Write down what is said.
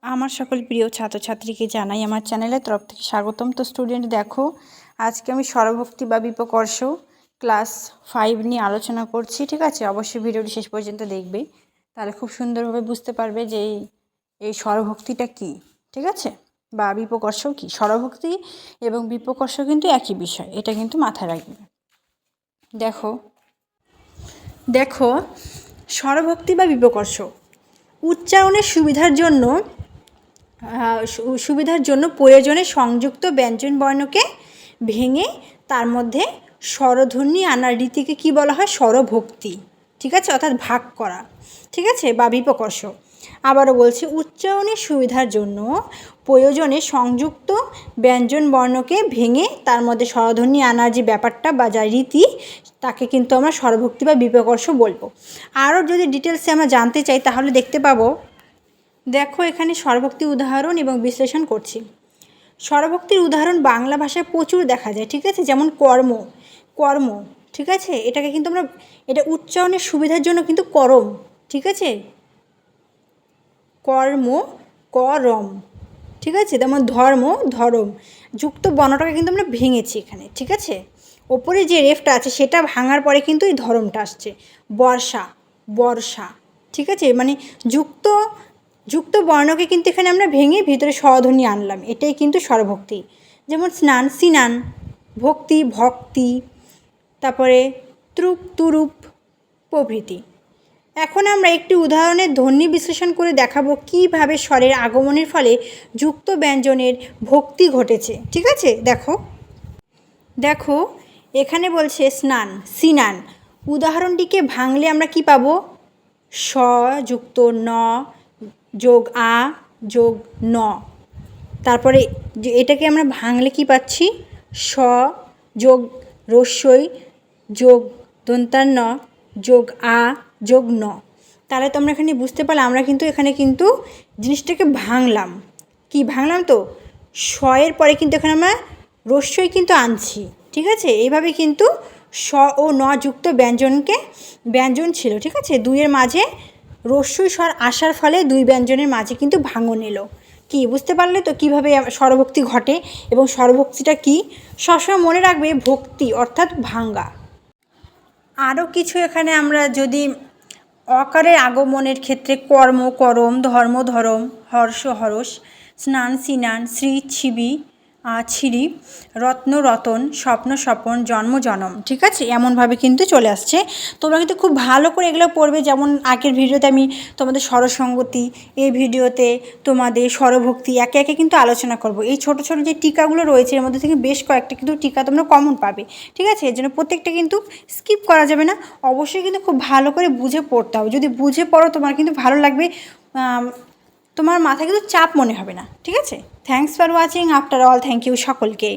আমার সকল প্রিয় ছাত্রছাত্রীকে জানাই আমার চ্যানেলের তরফ থেকে স্বাগতম। তো স্টুডেন্ট দেখো, আজকে আমি স্বরভক্তি বা বিপকর্ষ ক্লাস 5 নিয়ে আলোচনা করছি। ঠিক আছে, অবশ্যই ভিডিওটি শেষ পর্যন্ত দেখবে, তাহলে খুব সুন্দরভাবে বুঝতে পারবে যে এই স্বরভক্তিটা কী। ঠিক আছে, বা বিপকর্ষ কী। স্বরভক্তি এবং বিপকর্ষ কিন্তু একই বিষয়, এটা কিন্তু মাথায় রাখবে। দেখো দেখো স্বরভক্তি বা বিপকর্ষ উচ্চারণের সুবিধার জন্য প্রয়োজনে সংযুক্ত ব্যঞ্জন বর্ণকে ভেঙে তার মধ্যে স্বরধ্বনি আনার রীতিকে কি বলা হয়? স্বরভক্তি। ঠিক আছে, অর্থাৎ ভাগ করা। ঠিক আছে, বা বিপকর্ষ। আবারও বলছি, উচ্চারণের সুবিধার জন্য প্রয়োজনে সংযুক্ত ব্যঞ্জন বর্ণকে ভেঙে তার মধ্যে স্বরধ্বনি আনার যে ব্যাপারটা বা যা রীতি, তাকে কিন্তু আমরা স্বরভক্তি বা বিপকর্ষ বলবো। আরও যদি ডিটেলসে আমরা জানতে চাই তাহলে দেখতে পাবো, দেখো এখানে স্বরভক্তি উদাহরণ এবং বিশ্লেষণ করছি। স্বরভক্তির উদাহরণ বাংলা ভাষায় প্রচুর দেখা যায়। ঠিক আছে, যেমন কর্ম। কর্ম, ঠিক আছে, এটাকে কিন্তু আমরা, এটা উচ্চারণের সুবিধার জন্য কিন্তু করম। ঠিক আছে, কর্ম, করম। ঠিক আছে, যেমন ধর্ম, ধরম। যুক্ত বর্ণটাকে কিন্তু আমরা ভেঙেছি এখানে। ঠিক আছে, ওপরে যে রেফটা আছে সেটা ভাঙার পরে কিন্তু এই ধরমটা আসছে। বর্ষা, বর্ষা। ঠিক আছে, মানে যুক্ত বর্ণকে কিন্তু এখানে আমরা ভেঙে ভিতরে স্বরধ্বনি আনলাম, এটাই কিন্তু স্বরভক্তি। যেমন স্নান, সিনান। ভক্তি, ভক্তি। তারপরে ত্রুপ, তুরুপ প্রভৃতি। এখন আমরা একটি উদাহরণের ধ্বনি বিশ্লেষণ করে দেখাবো কিভাবে স্বরের আগমনের ফলে যুক্ত ব্যঞ্জনের ভক্তি ঘটেছে। ঠিক আছে, দেখো এখানে বলছে স্নান, সিনান। উদাহরণটিকে ভাঙলে আমরা কি পাবো? স যুক্ত ন যোগ আ যোগ ন। তারপরে এটাকে আমরা ভাঙলে কি পাচ্ছি? স যোগ রস্যই যোগ দন্তান্ন যোগ আ যোগ ন। তাহলে তোমরা এখানে বুঝতে পারলে আমরা কিন্তু এখানে কিন্তু জিনিসটাকে ভাঙলাম। কি ভাঙলাম? তো স এর পরে কিন্তু এখানে আমরা রস্যই কিন্তু আনছি। ঠিক আছে, এইভাবে কিন্তু স ও ন যুক্ত ব্যঞ্জন ছিল। ঠিক আছে, দুইয়ের মাঝে রস্যই স্বর আসার ফলে দুই ব্যঞ্জনের মাঝে কিন্তু ভাঙন এলো। কি বুঝতে পারলে তো কীভাবে স্বরভক্তি ঘটে এবং স্বরভক্তিটা কি? সবসময় মনে রাখবে, ভক্তি অর্থাৎ ভাঙ্গা। আরও কিছু এখানে আমরা যদি অকারের আগমনের ক্ষেত্রে কর্ম, করম, ধর্ম, ধরম, হর্ষ, হরস, স্নান, সিনান, শ্রী, ছিবি, ছিরি, রত্ন, রতন, স্বপ্ন, স্বপন, জন্ম, জনম। ঠিক আছে, এমনভাবে কিন্তু চলে আসছে। তোমরা কিন্তু খুব ভালো করে এগুলো পড়বে। যেমন আগের ভিডিওতে আমি তোমাদের স্বরসঙ্গতি, এই ভিডিওতে তোমাদের স্বরভক্তি একে একে কিন্তু আলোচনা করব। এই ছোট ছোট যে টিকাগুলো রয়েছে এর মধ্যে থেকে বেশ কয়েকটা কিন্তু টিকা তোমরা কমন পাবে। ঠিক আছে, এর জন্য প্রত্যেকটা কিন্তু স্কিপ করা যাবে না। অবশ্যই কিন্তু খুব ভালো করে বুঝে পড়তে হবে। যদি বুঝে পড়ো তোমার কিন্তু ভালো লাগবে, তোমার মাথায় কিন্তু চাপ মনে হবে না। ঠিক আছে, thanks for watching. After all, thank you সকলকে।